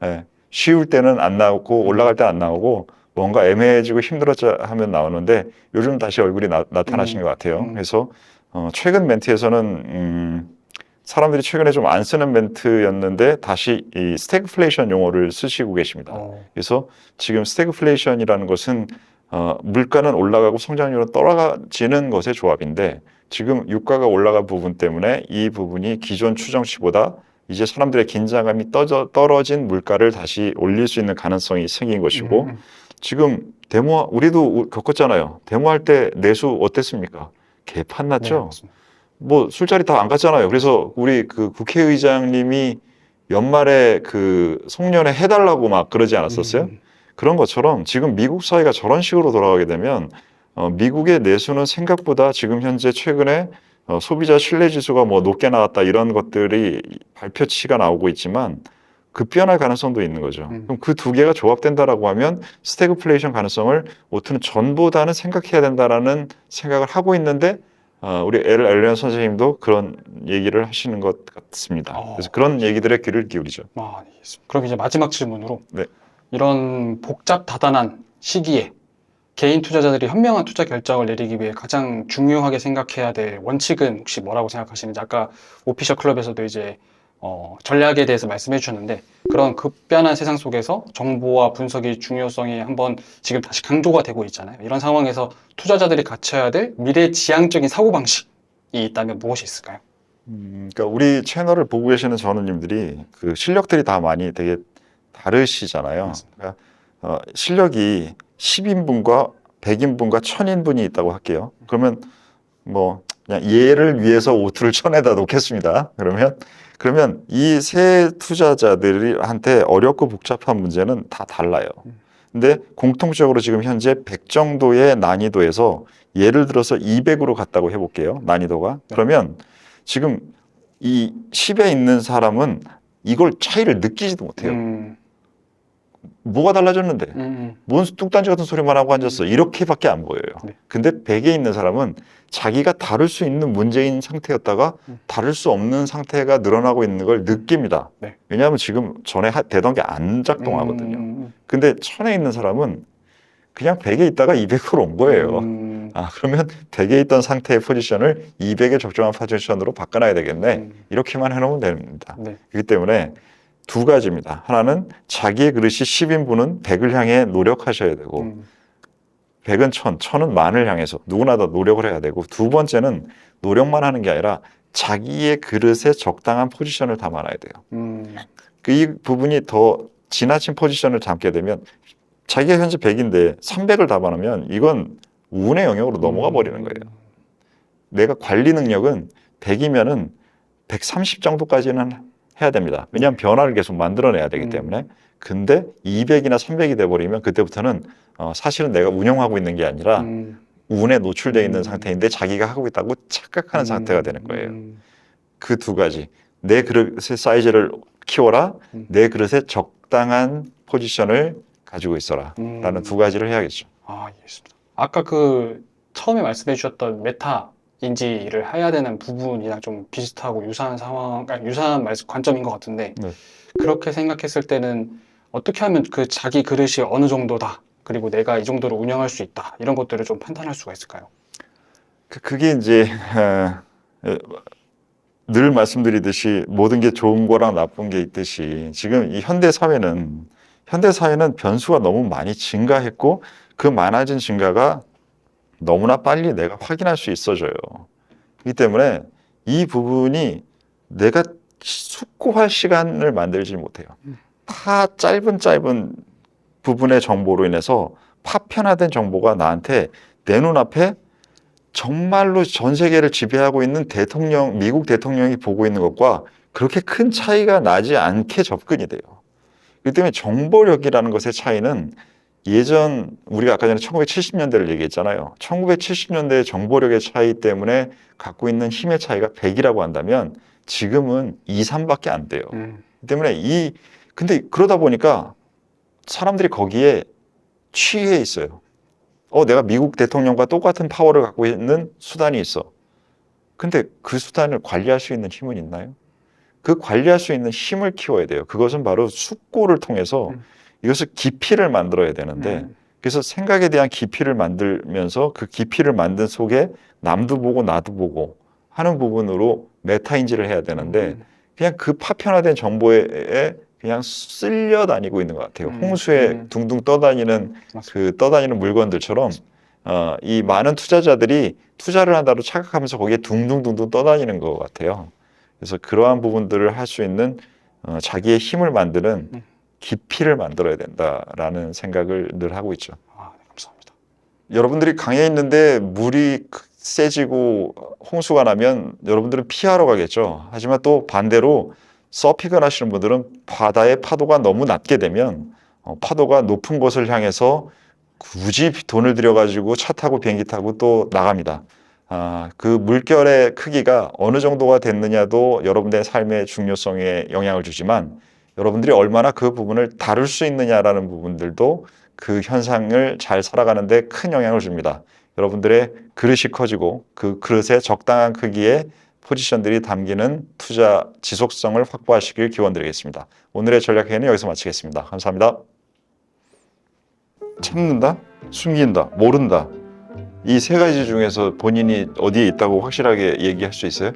쉬울 때는 안 나오고 올라갈 때는 안 나오고 뭔가 애매해지고 힘들어져 하면 나오는데 요즘 다시 얼굴이 나타나시는 것 같아요. 그래서 최근 멘트에서는 사람들이 최근에 좀 안 쓰는 멘트였는데 다시 이 스태그플레이션 용어를 쓰시고 계십니다. 그래서 지금 스태그플레이션이라는 것은 물가는 올라가고 성장률은 떨어지는 것의 조합인데 지금 유가가 올라간 부분 때문에 이 부분이 기존 추정치보다 이제 사람들의 긴장감이 떨어진 물가를 다시 올릴 수 있는 가능성이 생긴 것이고 지금 우리도 겪었잖아요. 데모할 때 내수 어땠습니까? 개판 났죠? 네, 뭐 술자리 다 안 갔잖아요. 그래서 우리 국회의장님이 연말에 송년회 해달라고 막 그러지 않았었어요? 그런 것처럼 지금 미국 사회가 저런 식으로 돌아가게 되면 미국의 내수는 생각보다 지금 현재 최근에 소비자 신뢰지수가 뭐 높게 나왔다 이런 것들이 발표치가 나오고 있지만 급변할 가능성도 있는 거죠. 그럼 그 두 개가 조합된다라고 하면 스태그플레이션 가능성을 오트는 전보다는 생각해야 된다라는 생각을 하고 있는데 우리 엘리언 선생님도 그런 얘기를 하시는 것 같습니다. 그래서 그런 얘기들에 귀를 기울이죠. 그럼 이제 마지막 질문으로 네. 이런 복잡 다단한 시기에 개인 투자자들이 현명한 투자 결정을 내리기 위해 가장 중요하게 생각해야 될 원칙은 혹시 뭐라고 생각하시는지 아까 오피셜 클럽에서도 이제 전략에 대해서 말씀해 주셨는데 그런 급변한 세상 속에서 정보와 분석의 중요성이 한번 지금 다시 강조가 되고 있잖아요. 이런 상황에서 투자자들이 갖춰야 될 미래지향적인 사고방식이 있다면 무엇이 있을까요? 그러니까 우리 채널을 보고 계시는 전우님들이 실력들이 다 많이 되게 다르시잖아요. 그러니까 실력이 10인분과 100인분과 1000인분이 있다고 할게요. 그러면 뭐 그냥 얘를 위해서 오투를 1000에다 놓겠습니다. 그러면 이 세 투자자들한테 어렵고 복잡한 문제는 다 달라요. 근데 공통적으로 지금 현재 100 정도의 난이도에서 예를 들어서 200으로 갔다고 해볼게요. 난이도가. 그러면 지금 이 10에 있는 사람은 이걸 차이를 느끼지도 못해요. 뭐가 달라졌는데? 뭔 뚱딴지 같은 소리만 하고 앉았어. 이렇게밖에 안 보여요. 네. 근데 100에 있는 사람은 자기가 다룰 수 있는 문제인 상태였다가 다룰 수 없는 상태가 늘어나고 있는 걸 느낍니다. 네. 왜냐하면 지금 전에 되던 게 안 작동하거든요. 근데 1000에 있는 사람은 그냥 100에 있다가 200으로 온 거예요. 그러면 100에 있던 상태의 포지션을 200에 적정한 포지션으로 바꿔놔야 되겠네. 이렇게만 해놓으면 됩니다. 네. 그렇기 때문에 두 가지입니다. 하나는 자기의 그릇이 10인분은 100을 향해 노력하셔야 되고 100은 1000, 1000은 만을 향해서 누구나 다 노력을 해야 되고 두 번째는 노력만 하는 게 아니라 자기의 그릇에 적당한 포지션을 담아놔야 돼요. 이 부분이 더 지나친 포지션을 담게 되면 자기가 현재 100인데 300을 담아놓으면 이건 운의 영역으로 넘어가 버리는 거예요. 내가 관리 능력은 100이면은 130 정도까지는 해야 됩니다. 왜냐하면 변화를 계속 만들어내야 되기 때문에. 근데 200이나 300이 돼버리면 그때부터는 사실은 내가 운영하고 있는 게 아니라 운에 노출되어 있는 상태인데 자기가 하고 있다고 착각하는 상태가 되는 거예요. 그 두 가지. 내 그릇의 사이즈를 키워라. 내 그릇에 적당한 포지션을 가지고 있어라. 라는 두 가지를 해야겠죠. 알겠습니다. 아까 그 처음에 말씀해 주셨던 메타 인지를 해야 되는 부분이랑 좀 비슷하고 유사한 유사한 관점인 것 같은데 네. 그렇게 생각했을 때는 어떻게 하면 그 자기 그릇이 어느 정도다 그리고 내가 이 정도로 운영할 수 있다 이런 것들을 좀 판단할 수가 있을까요? 그게 이제 늘 말씀드리듯이 모든 게 좋은 거랑 나쁜 게 있듯이 지금 이 현대 사회는 변수가 너무 많이 증가했고 그 많아진 증가가 너무나 빨리 내가 확인할 수 있어져요. 그렇기 때문에 이 부분이 내가 숙고할 시간을 만들지 못해요. 짧은 부분의 정보로 인해서 파편화된 정보가 나한테 내 눈앞에 정말로 전 세계를 지배하고 있는 미국 대통령이 보고 있는 것과 그렇게 큰 차이가 나지 않게 접근이 돼요. 그렇기 때문에 정보력이라는 것의 차이는 우리가 아까 전에 1970년대를 얘기했잖아요. 1970년대의 정보력의 차이 때문에 갖고 있는 힘의 차이가 100이라고 한다면 지금은 2, 3밖에 안 돼요. 그렇기 때문에 근데 그러다 보니까 사람들이 거기에 취해 있어요. 내가 미국 대통령과 똑같은 파워를 갖고 있는 수단이 있어. 근데 그 수단을 관리할 수 있는 힘은 있나요? 그 관리할 수 있는 힘을 키워야 돼요. 그것은 바로 숙고를 통해서 이것을 깊이를 만들어야 되는데 그래서 생각에 대한 깊이를 만들면서 그 깊이를 만든 속에 남도 보고 나도 보고 하는 부분으로 메타인지를 해야 되는데 그냥 그 파편화된 정보에 그냥 쓸려 다니고 있는 것 같아요. 홍수에 둥둥 떠다니는 떠다니는 물건들처럼 이 많은 투자자들이 투자를 한다고 착각하면서 거기에 둥둥둥둥 떠다니는 것 같아요. 그래서 그러한 부분들을 할 수 있는 자기의 힘을 만드는 깊이를 만들어야 된다라는 생각을 늘 하고 있죠. 네, 감사합니다. 여러분들이 강에 있는데 물이 세지고 홍수가 나면 여러분들은 피하러 가겠죠. 하지만 또 반대로 서핑을 하시는 분들은 바다의 파도가 너무 낮게 되면 파도가 높은 곳을 향해서 굳이 돈을 들여가지고 차 타고 비행기 타고 또 나갑니다. 그 물결의 크기가 어느 정도가 됐느냐도 여러분들의 삶의 중요성에 영향을 주지만 여러분들이 얼마나 그 부분을 다룰 수 있느냐라는 부분들도 그 현상을 잘 살아가는데 큰 영향을 줍니다. 여러분들의 그릇이 커지고 그 그릇에 적당한 크기의 포지션들이 담기는 투자 지속성을 확보하시길 기원드리겠습니다. 오늘의 전략회의는 여기서 마치겠습니다. 감사합니다. 참는다, 숨긴다, 모른다. 이 세 가지 중에서 본인이 어디에 있다고 확실하게 얘기할 수 있어요?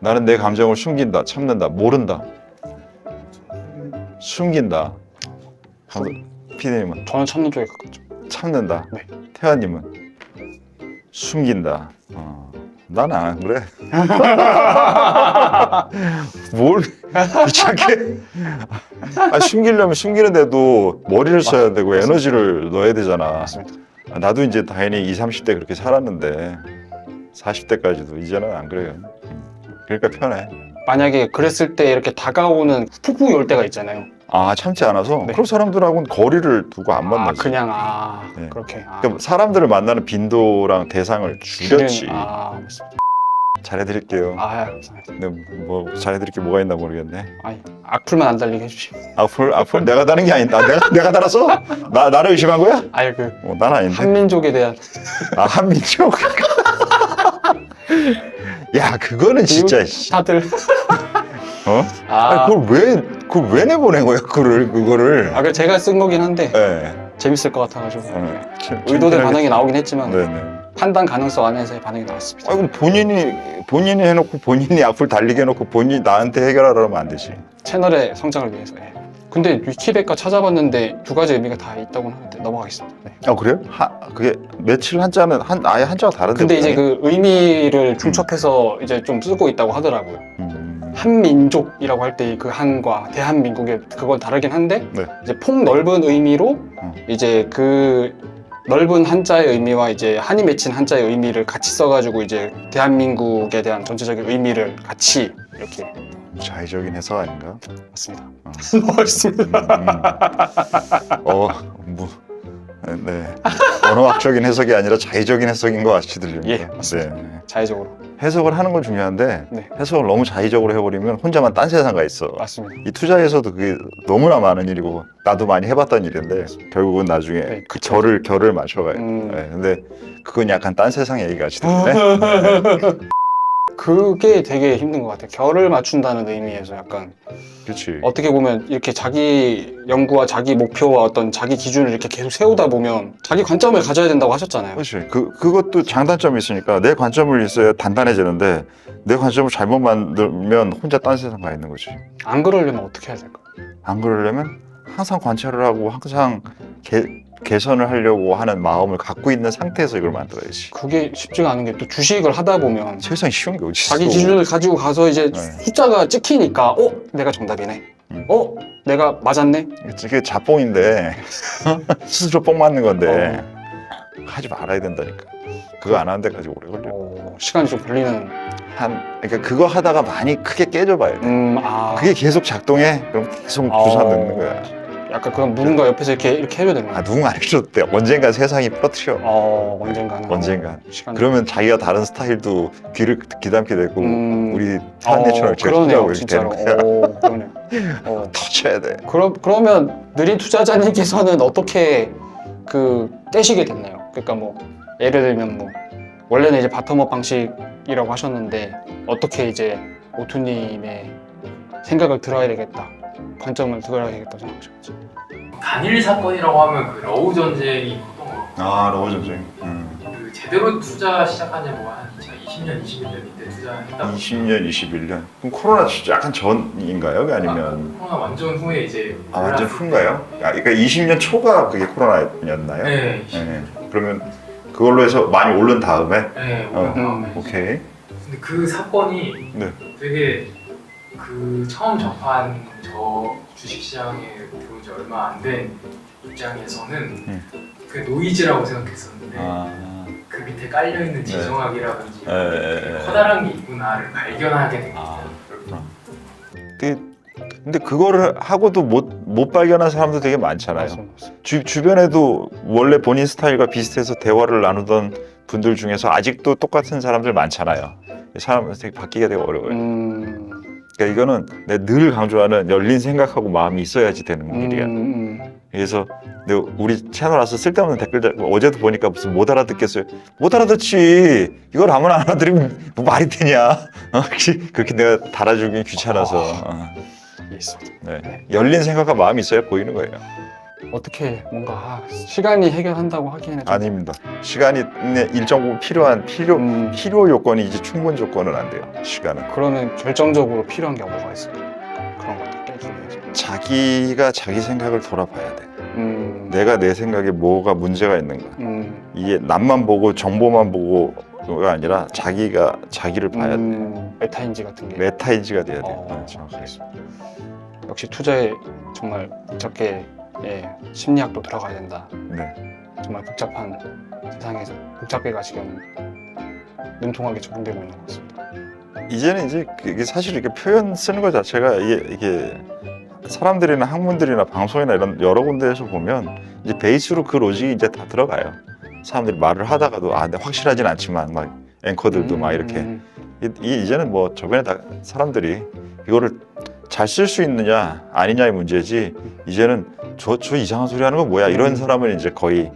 나는 내 감정을 숨긴다, 참는다, 모른다. 숨긴다. 피디님은? 저는 참는 쪽에 가깝죠. 참는다. 네. 태환님은? 숨긴다. 나는 안 그래. 뭘 귀찮게. 숨기려면 숨기는데도 머리를 써야 되고 에너지를 넣어야 되잖아. 맞습니다. 나도 이제 당연히 20, 30대 그렇게 살았는데 40대까지도 이제는 안 그래요. 그러니까 편해. 만약에 그랬을 때 이렇게 다가오는 푹푹이 올 때가 있잖아요. 참지 않아서 네. 그런 사람들하고는 거리를 두고 안 만나지. 그냥 네. 그렇게. 그러니까 사람들을 만나는 빈도랑 대상을 줄였지. 맞습니다. 잘해드릴게요. 감사합니다. 근데 뭐 잘해드릴 게 뭐가 있나 모르겠네. 아니, 악플만 안 달리게 해주시면. 앞으로 내가 다른 게 아닌데 내가 달았어? 나를 의심한 거야? 아니 난 아닌데. 한민족에 대한 한민족. 야 그거는 진짜. 다들 아니, 그걸 왜 내보낸 거야 그거를. 그 제가 쓴 거긴 한데 네. 재밌을 것 같아가지고 참 의도된 반응이 나오긴 했지만 네네. 판단 가능성 안에서의 반응이 나왔습니다. 그럼 본인이 해놓고 본인이 앞을 달리게 해놓고 본인이 나한테 해결하라면 안 되지. 채널의 성장을 위해서. 근데 위키백과 찾아봤는데 두 가지 의미가 다 있다고 하는데 넘어가겠습니다. 네. 그래요? 그게 며칠 한자는 아예 한자가 다른데. 근데 이제 그 의미를 중첩해서 이제 좀 쓰고 있다고 하더라고요. 한민족이라고 할 때 그 한과 대한민국의 그건 다르긴 한데 네. 이제 폭넓은 의미로 이제 그 넓은 한자의 의미와 이제 한이 맺힌 한자의 의미를 같이 써가지고 이제 대한민국에 대한 전체적인 의미를 같이 이렇게. 자의적인 해석 아닌가? 맞습니다. 멋있습니다. 네. 언어학적인 해석이 아니라 자의적인 해석인 것 같이 들립니다. 예, 맞습니다. 네. 자의적으로. 해석을 하는 건 중요한데 네. 해석을 너무 자의적으로 해버리면 혼자만 딴 세상 가 있어. 맞습니다. 이 투자에서도 그게 너무나 많은 일이고 나도 많이 해봤던 일인데 결국은 나중에 네, 그 결을 맞춰가요. 네, 근데 그건 약간 딴 세상 얘기 같이 들리네. 그게 되게 힘든 것 같아요. 결을 맞춘다는 의미에서 약간 그렇지. 어떻게 보면 이렇게 자기 연구와 자기 목표와 어떤 자기 기준을 이렇게 계속 세우다 보면 자기 관점을 가져야 된다고 하셨잖아요. 그렇지. 그것도 장단점이 있으니까 내 관점을 있어야 단단해지는데 내 관점을 잘못 만들면 혼자 딴 세상 가 있는 거지. 안 그러려면 어떻게 해야 될까요? 안 그러려면 항상 관찰을 하고 항상 개선을 하려고 하는 마음을 갖고 있는 상태에서 이걸 만들어야지. 그게 쉽지가 않은 게 또 주식을 하다 보면 세상에 쉬운 게 어디 있어. 자기 기준을 가지고 가서 이제 네. 숫자가 찍히니까 내가 정답이네. 내가 맞았네. 이게 자뽕인데 스스로 뽕 맞는 건데 하지 말아야 된다니까. 그거 안 하는 데까지 오래 걸려. 시간이 좀 걸리는. 그러니까 그거 하다가 많이 크게 깨져봐야 돼. 그게 계속 작동해. 그럼 계속 주사 넣는 거야. 약간 그럼 누군가 옆에서 이렇게 해줘야 되는 거야. 누군가 안 해줘도 돼. 언젠가 세상이 부러뜨려. 언젠간. 시간. 그러면 자기가 다른 스타일도 귀를 귀담게 되고 우리 타한내처럼 그러네요, 이렇게 되는 거야. 그러네요. 터쳐야 돼. 그러면 느린 투자자님께서는 어떻게 깨시게 됐나요? 그러니까 뭐 예를 들면 뭐 원래는 이제 바텀업 방식이라고 하셨는데 어떻게 이제 오투님의 생각을 들어야 되겠다, 관점을 들어야 되겠다 생각하셨지? 단일 사건이라고 하면 그 러우 전쟁이 컸던 것 같고 러우 전쟁. 그 제대로 투자 시작한 지 뭐 한 2020년, 21년 이때 투자했다고. 20년, 21년. 그럼 코로나 진짜 약간 전인가요? 아니면 코로나 완전 후에 이제 완전 후인가요? 그러니까 20년 초가 그게 코로나였나요? 네. 그러면 그걸로 해서 많이 오른 다음에? 네, 오른 다음에. 오케이. 근데 그 사건이 되게 처음 접한 저 주식시장에 들어온 지 얼마 안 된 입장에서는 그 노이즈라고 생각했었는데 그 밑에 깔려있는 지정학이라든지 커다란 게 있구나를 발견하게 됩니다. 근데 그거를 하고도 못 발견한 사람도 되게 많잖아요. 주변에도 원래 본인 스타일과 비슷해서 대화를 나누던 분들 중에서 아직도 똑같은 사람들 많잖아요. 사람 되게 바뀌기가 되게 어려워요. 그러니까 이거는 내가 늘 강조하는 열린 생각하고 마음이 있어야지 되는 일이야. 그래서 우리 채널 와서 쓸데없는 댓글 어제도 보니까 무슨 못 알아듣겠어요. 못 알아듣지. 이걸 아무나 알아들으면 뭐 말이 되냐. 그렇게 내가 달아주기 귀찮아서. 열린 생각과 마음이 있어야 보이는 거예요. 어떻게 뭔가 시간이 해결한다고 하기에는 아닙니다. 시간이 일정 부분 필요한 필요 요건이 이제 충분 조건은 안 돼요. 시간은. 그러면 결정적으로 필요한 게 뭐가 있을까요? 그런 것들 깨기 위해서. 자기가 자기 생각을 돌아봐야 돼. 내가 내 생각에 뭐가 문제가 있는가. 이게 남만 보고 정보만 보고가 아니라 자기가 자기를 봐야 돼. 메타인지 같은 게. 메타인지가 돼야 돼. 정확하게. 역시 투자에 정말 적게 심리학도 들어가야 된다. 정말 복잡한 세상에서 복잡해가 지금 능통하게 적용되고 있는 것 같습니다. 이제는 이제 이게 사실 이렇게 표현 쓰는 것 자체가 이게 사람들이나 학문들이나 방송이나 이런 여러 군데에서 보면 이제 베이스로 그 로직이 이제 다 들어가요. 사람들이 말을 하다가도 근데 확실하진 않지만 막 앵커들도 막 이렇게 이제는 뭐 저번에 다 사람들이 이거를 잘 쓸 수 있느냐 아니냐의 문제지 이제는 저 이상한 소리 하는 거 뭐야 이런 사람은 이제 거의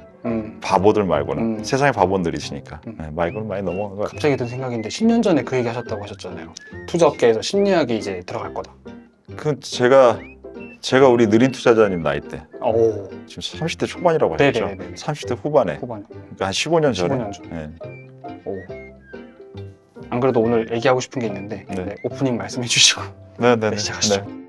바보들 말고는 세상에 바보들이 있으니까 말고는 많이 넘어간 것 같아요. 갑자기 든 생각인데 10년 전에 그 얘기 하셨다고 하셨잖아요. 투자업계에서 심리학이 이제 들어갈 거다. 그 제가 우리 느린 투자자님 나이 때 오, 지금 30대 초반이라고 하셨죠? 네네네. 30대 후반에 후반에. 그러니까 한 15년 전에 15년 전. 네. 오. 안 그래도 오늘 얘기하고 싶은 게 있는데 네. 네, 오프닝 말씀해 주시고 네네네. 네, 시작하시죠. 네.